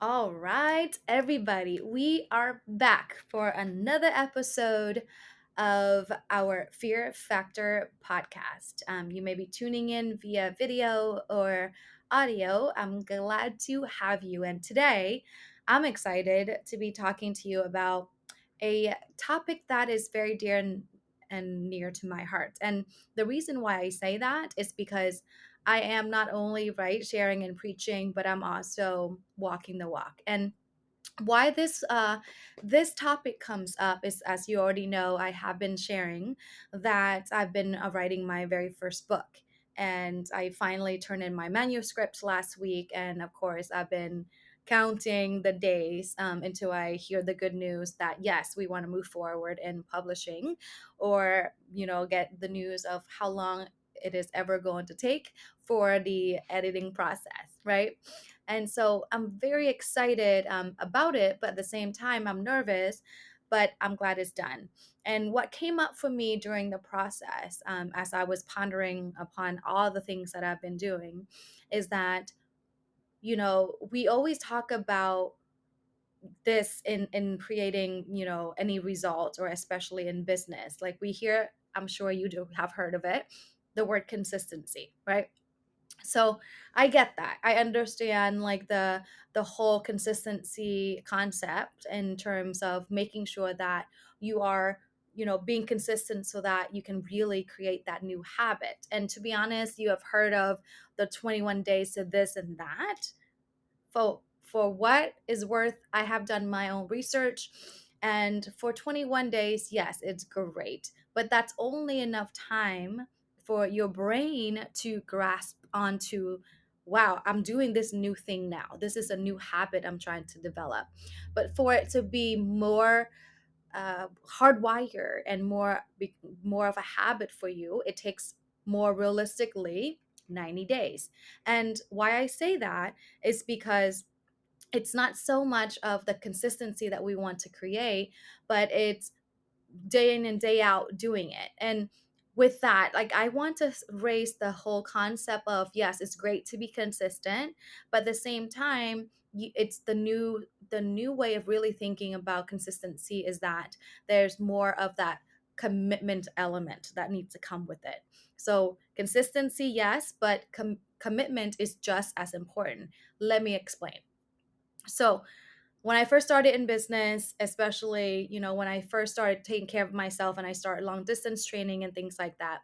All right, everybody, we are back for another episode of our Fear Factor podcast. You may be tuning in via video or audio. I'm glad to have you. And today, I'm excited to be talking to you about a topic that is very dear and near to my heart. And the reason why I say that is because I am not only right sharing and preaching, but I'm also walking the walk. And why this topic comes up is, as you already know, I have been sharing that I've been writing my very first book, and I finally turned in my manuscript last week. And of course, I've been counting the days until I hear the good news that yes, we want to move forward in publishing, or get the news of how long it is ever going to take for the editing process, right? And so I'm very excited about it, but at the same time, I'm nervous, but I'm glad it's done. And what came up for me during the process, as I was pondering upon all the things that I've been doing, is that, we always talk about this in creating, any results, or especially in business. Like we hear, I'm sure you do have heard of it, the word consistency, right? So I get that. I understand like the whole consistency concept in terms of making sure that you are, being consistent so that you can really create that new habit. And to be honest, you have heard of the 21 days to this and that. For what is worth, I have done my own research, and for 21 days, yes, it's great, but that's only enough time for your brain to grasp onto, wow, I'm doing this new thing now, this is a new habit I'm trying to develop. But for it to be more hardwired and more of a habit for you, it takes, more realistically, 90 days. And why I say that is because it's not so much of the consistency that we want to create, but it's day in and day out doing it. And with that, like, I want to raise the whole concept of, yes, it's great to be consistent, but at the same time, it's the new way of really thinking about consistency is that there's more of that commitment element that needs to come with it. So consistency, yes, but commitment is just as important. Let me explain. So when I first started in business, especially, when I first started taking care of myself and I started long distance training and things like that,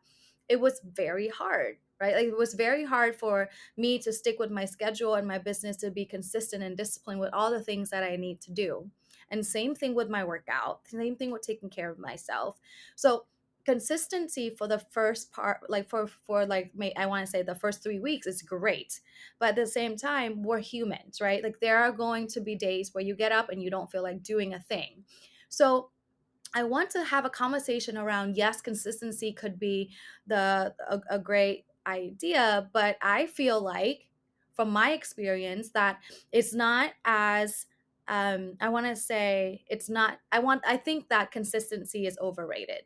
it was very hard, right? Like, it was very hard for me to stick with my schedule and my business, to be consistent and disciplined with all the things that I need to do. And same thing with my workout, same thing with taking care of myself. So consistency for the first part, like for like, I want to say the first 3 weeks is great, but at the same time, we're humans, right? Like, there are going to be days where you get up and you don't feel like doing a thing. So I want to have a conversation around, yes, consistency could be a great idea, but I feel like, from my experience, that it's not as, I want to say, it's not, I think that consistency is overrated.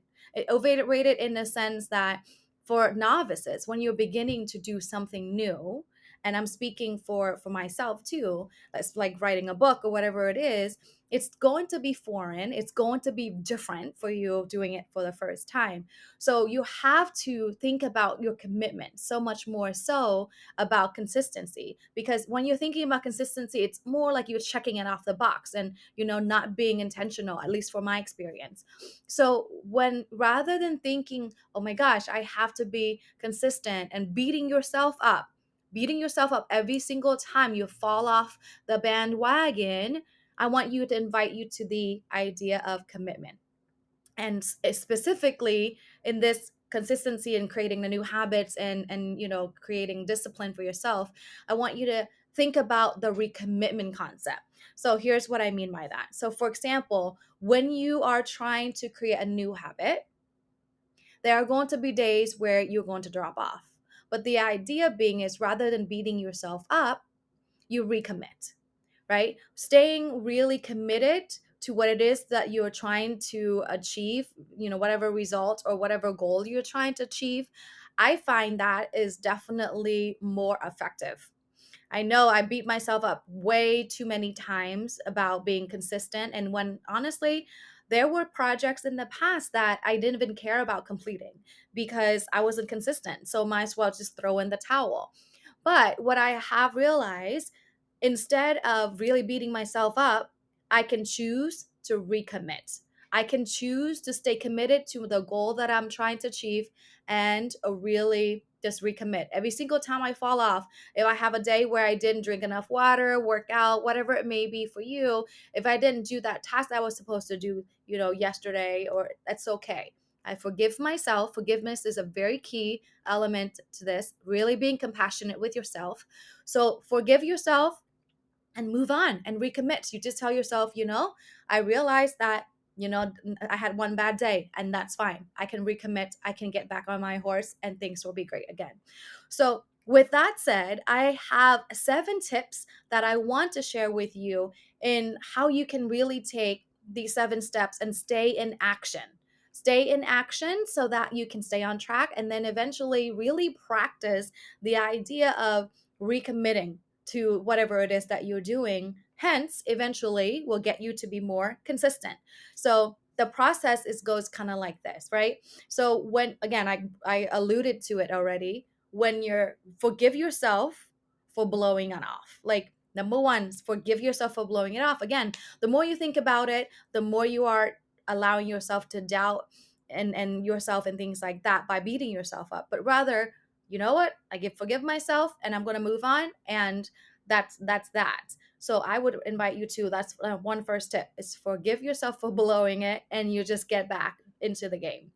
Overrated in the sense that, for novices, when you're beginning to do something new, and I'm speaking for myself too, it's like writing a book or whatever it is, it's going to be foreign, it's going to be different for you doing it for the first time. So you have to think about your commitment so much more so about consistency, because when you're thinking about consistency, it's more like you're checking it off the box and, not being intentional, at least for my experience. So when, rather than thinking, oh my gosh, I have to be consistent, and beating yourself up every single time you fall off the bandwagon, I want you to invite you to the idea of commitment. And specifically in this consistency and creating the new habits, and creating discipline for yourself, I want you to think about the recommitment concept. So here's what I mean by that. So for example, when you are trying to create a new habit, there are going to be days where you're going to drop off. But the idea being is, rather than beating yourself up, you recommit, right? Staying really committed to what it is that you're trying to achieve, whatever result or whatever goal you're trying to achieve. I find that is definitely more effective. I know I beat myself up way too many times about being consistent. And when honestly, there were projects in the past that I didn't even care about completing because I wasn't consistent. So might as well just throw in the towel. But what I have realized, instead of really beating myself up, I can choose to recommit. I can choose to stay committed to the goal that I'm trying to achieve and really just recommit. Every single time I fall off, if I have a day where I didn't drink enough water, work out, whatever it may be for you, if I didn't do that task I was supposed to do, yesterday, or that's okay. I forgive myself. Forgiveness is a very key element to this, really being compassionate with yourself. So forgive yourself and move on and recommit. You just tell yourself, I realized that, I had one bad day and that's fine. I can recommit. I can get back on my horse and things will be great again. So, with that said, I have 7 tips that I want to share with you in how you can really take these 7 steps and stay in action. Stay in action so that you can stay on track and then eventually really practice the idea of recommitting to whatever it is that you're doing. Hence, eventually will get you to be more consistent. So the process is goes kind of like this, right? So when again, I alluded to it already. When you're forgive yourself for blowing it off. Like number one, forgive yourself for blowing it off. Again, the more you think about it, the more you are allowing yourself to doubt and yourself and things like that by beating yourself up. But rather, you know what, forgive myself and I'm going to move on, and that's that. So I would invite you to, that's one first tip, is forgive yourself for blowing it and you just get back into the game.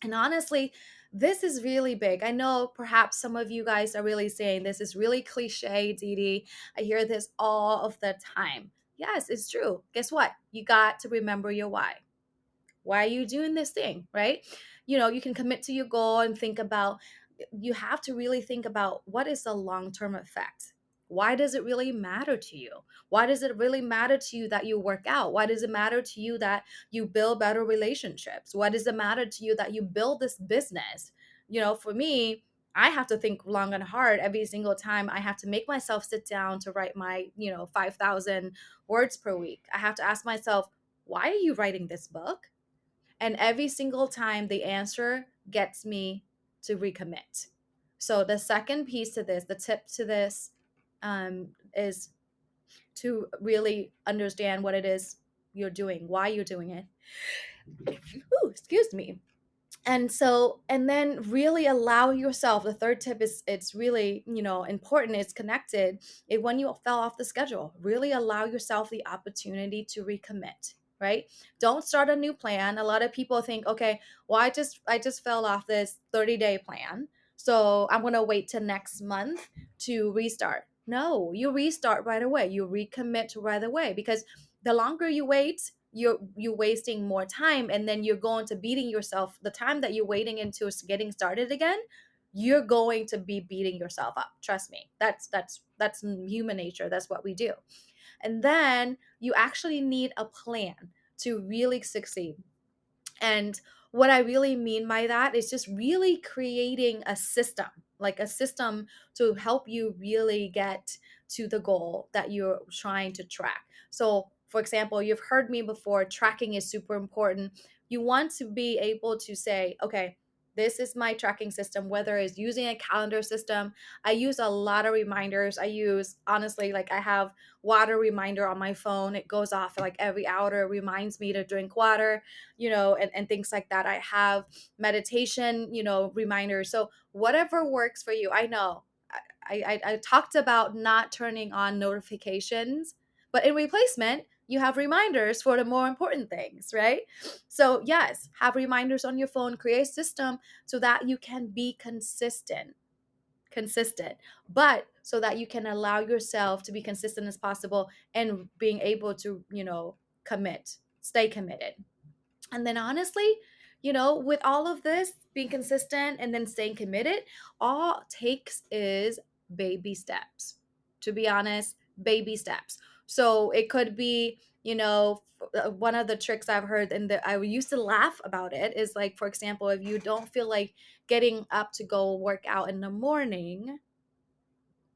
And honestly, this is really big. I know perhaps some of you guys are really saying this is really cliche, Dee Dee. I hear this all of the time. Yes, it's true. Guess what, you got to remember your why are you doing this thing, right? You can commit to your goal and think about, you have to really think about what is the long-term effect. Why does it really matter to you? Why does it really matter to you that you work out? Why does it matter to you that you build better relationships? Why does it matter to you that you build this business? For me, I have to think long and hard every single time I have to make myself sit down to write my 5,000 words per week. I have to ask myself, why are you writing this book? And every single time the answer gets me to recommit. So the second piece to this, the tip to this, is to really understand what it is you're doing, why you're doing it. Ooh, excuse me. And then really allow yourself, the third tip is, it's really important, it's connected. When you fell off the schedule, really allow yourself the opportunity to recommit, right? Don't start a new plan. A lot of people think, okay, well, I just fell off this 30-day plan, so I'm going to wait till next month to restart. No, you restart right away. You recommit right away, because the longer you wait, you're wasting more time, and then you're going to beating yourself. The time that you're waiting into getting started again, you're going to be beating yourself up. Trust me. That's human nature. That's what we do. And then you actually need a plan to really succeed. And what I really mean by that is just really creating a system, like a system to help you really get to the goal that you're trying to track. So, for example, you've heard me before, tracking is super important. You want to be able to say, okay, this is my tracking system, whether it's using a calendar system. I use a lot of reminders. I use, honestly, like I have water reminder on my phone. It goes off like every hour. It reminds me to drink water, and things like that. I have meditation, reminders. So whatever works for you. I know I talked about not turning on notifications, but in replacement, you have reminders for the more important things, right? So yes, have reminders on your phone, create a system so that you can be consistent, but so that you can allow yourself to be consistent as possible and being able to, stay committed. And then honestly, with all of this, being consistent and then staying committed, all it takes is baby steps. To be honest, baby steps. So it could be, one of the tricks I've heard, and that I used to laugh about it, is like, for example, if you don't feel like getting up to go work out in the morning,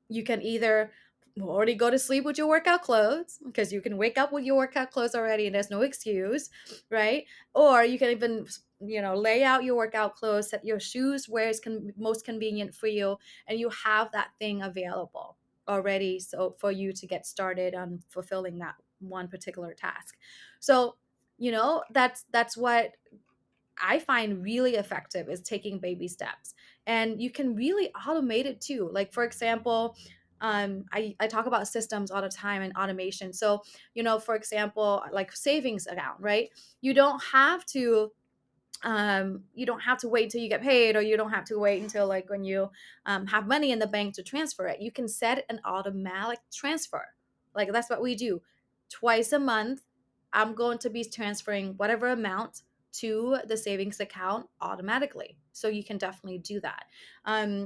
you can either already go to sleep with your workout clothes, because you can wake up with your workout clothes already and there's no excuse, right? Or you can even, lay out your workout clothes, set your shoes where it's most convenient for you, and you have that thing available already, so for you to get started on fulfilling that one particular task. So, that's what I find really effective, is taking baby steps. And you can really automate it too. Like, for example, I talk about systems all the time and automation. So, for example, like savings account, right? You don't have to wait till you get paid, or you don't have to wait until like when you have money in the bank to transfer it. You can set an automatic transfer. Like, that's what we do. Twice a month, I'm going to be transferring whatever amount to the savings account automatically. So you can definitely do that.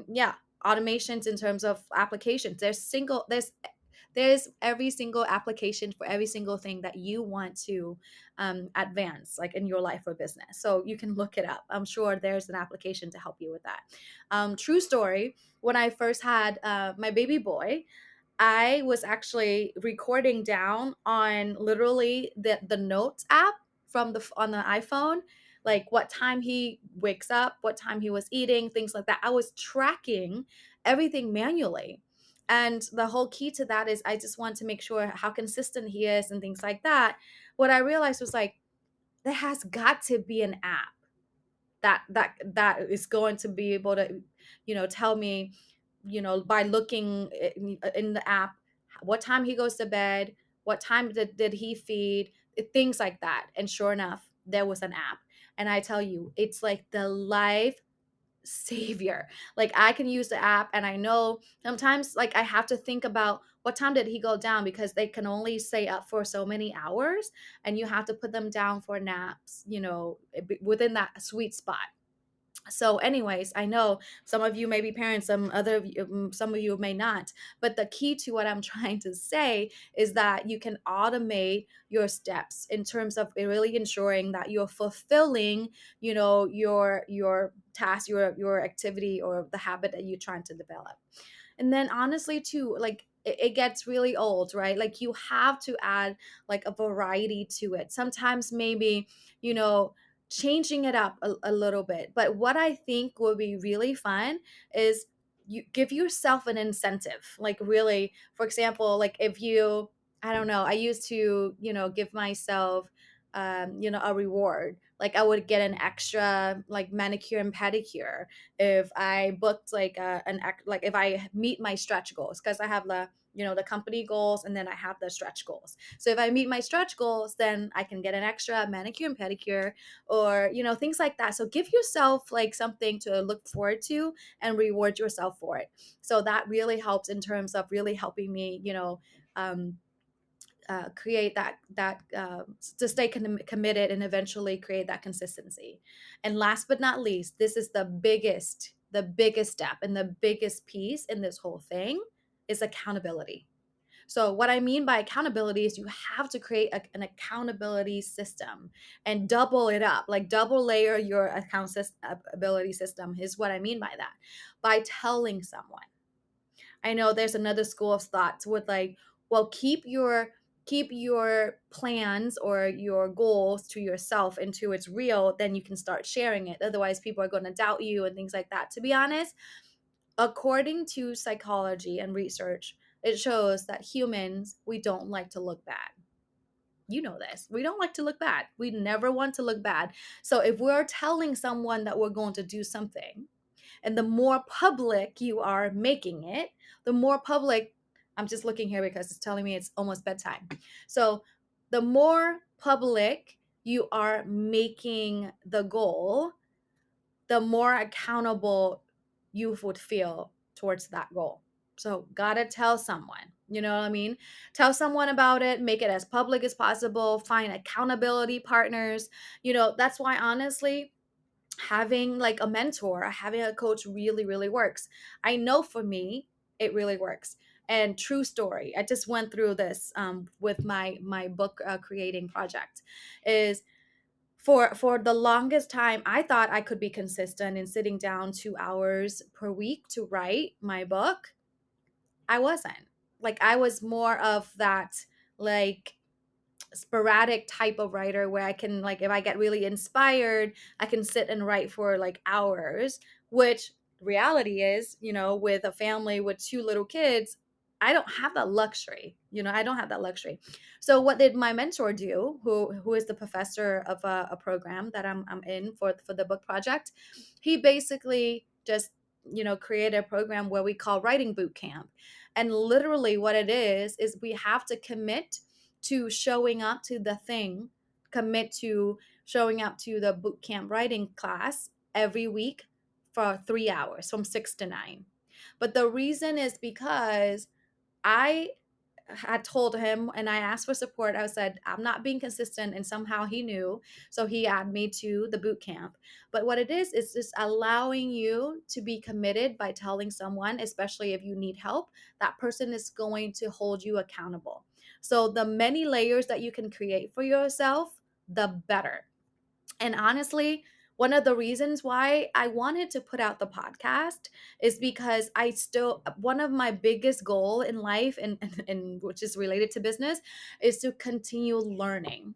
Yeah, automations in terms of applications. There's every single application for every single thing that you want to advance, like in your life or business. So you can look it up. I'm sure there's an application to help you with that. True story. When I first had my baby boy, I was actually recording down on literally the notes app from the on the iPhone, like what time he wakes up, what time he was eating, things like that. I was tracking everything manually. And the whole key to that is I just want to make sure how consistent he is and things like that. What I realized was like, there has got to be an app that is going to be able to, tell me, by looking in the app, what time he goes to bed, what time did he feed, things like that. And sure enough, there was an app. And I tell you, it's like the life savior. Like, I can use the app, and I know sometimes like I have to think about what time did he go down, because they can only stay up for so many hours, and you have to put them down for naps, within that sweet spot. So anyways, I know some of you may be parents, some of you may not, but the key to what I'm trying to say is that you can automate your steps in terms of really ensuring that you're fulfilling, your task, your activity, or the habit that you're trying to develop. And then honestly too, like it gets really old, right? Like, you have to add like a variety to it. Sometimes maybe, you know changing it up a little bit. But what I think would be really fun is you give yourself an incentive. Like, really, for example, like if you, I don't know, I used to, give myself a reward. Like, I would get an extra like manicure and pedicure if I booked like like if I meet my stretch goals, because I have the company goals, and then I have the stretch goals. So if I meet my stretch goals, then I can get an extra manicure and pedicure, or things like that. So give yourself like something to look forward to, and reward yourself for it. So that really helps in terms of really helping me, um, create that to stay committed, and eventually create that consistency. And last but not least, this is the biggest step, and the biggest piece in this whole thing is accountability. So what I mean by accountability is you have to create an accountability system, and double it up, like double layer your accountability system is what I mean by that. By telling someone. I know there's another school of thoughts with like, well, keep your plans or your goals to yourself until it's real, then you can start sharing it. Otherwise, people are going to doubt you and things like that. To be honest, according to psychology and research, it shows that humans, we don't like to look bad. You know this. We don't like to look bad. We never want to look bad. So if we're telling someone that we're going to do something, and the more public you are making it, the more public, I'm just looking here because it's telling me it's almost bedtime. So the more public you are making the goal, the more accountable you would feel towards that goal. So, gotta tell someone, you know what I mean? Tell someone about it, make it as public as possible, find accountability partners. That's why honestly, having like a mentor, having a coach really, really works. I know for me, it really works. And true story, I just went through this with my book creating project. Is for the longest time, I thought I could be consistent in sitting down 2 hours per week to write my book. I wasn't. like I was more of that like sporadic type of writer where I can, like, if I get really inspired, I can sit and write for like hours, which reality is, with a family with two little kids, I don't have that luxury. I don't have that luxury. So what did my mentor do, who is the professor of a program that I'm in for the book project? He basically just, created a program where we call writing boot camp. And literally what it is we have to commit to showing up to the thing, commit to showing up to the boot camp writing class every week for 3 hours from 6 to 9. But the reason is because I had told him and I asked for support. I said, I'm not being consistent. And somehow he knew. So he added me to the boot camp. But what it is just allowing you to be committed by telling someone, especially if you need help, that person is going to hold you accountable. So the many layers that you can create for yourself, the better. And honestly, one of the reasons why I wanted to put out the podcast is because I still, one of my biggest goal in life, and which is related to business, is to continue learning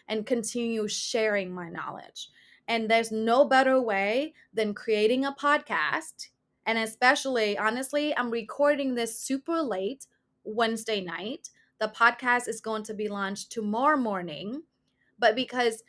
and continue sharing my knowledge. And there's no better way than creating a podcast. And especially, honestly, I'm recording this super late Wednesday night. The podcast is going to be launched tomorrow morning. But because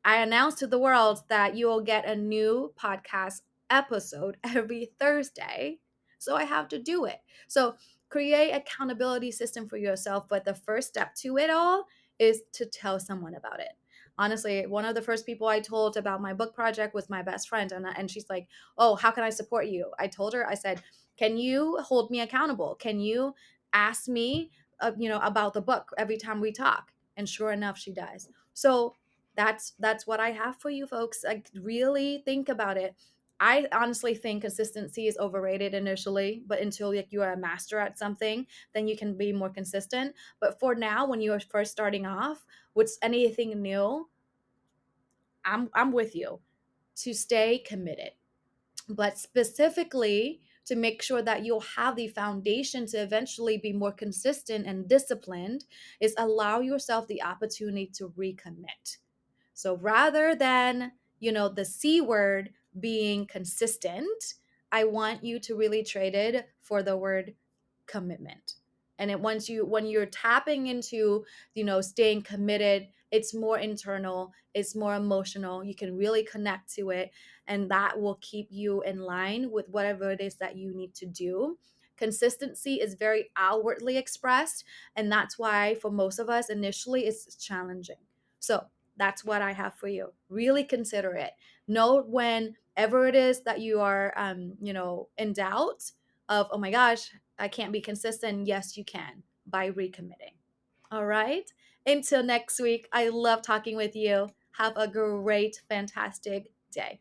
I announced to the world that you will get a new podcast episode every Thursday. So I have to do it. So create accountability system for yourself. But the first step to it all is to tell someone about it. Honestly, one of the first people I told about my book project was my best friend. And she's like, oh, how can I support you? I told her, I said, can you hold me accountable? Can you ask me, about the book every time we talk? And sure enough, she does. So that's what I have for you folks. Like, really think about it. I honestly think consistency is overrated initially, but until like you are a master at something, then you can be more consistent. But for now, when you are first starting off with anything new, I'm with you to stay committed. But specifically to make sure that you'll have the foundation to eventually be more consistent and disciplined is allow yourself the opportunity to recommit. So rather than, the C word being consistent, I want you to really trade it for the word commitment. And it once you when you're tapping into, staying committed, it's more internal, it's more emotional. You can really connect to it, and that will keep you in line with whatever it is that you need to do. Consistency is very outwardly expressed, and that's why for most of us initially it's challenging. So that's what I have for you. Really consider it. Know whenever it is that you are, in doubt of, oh my gosh, I can't be consistent. Yes, you can by recommitting. All right. Until next week, I love talking with you. Have a great, fantastic day.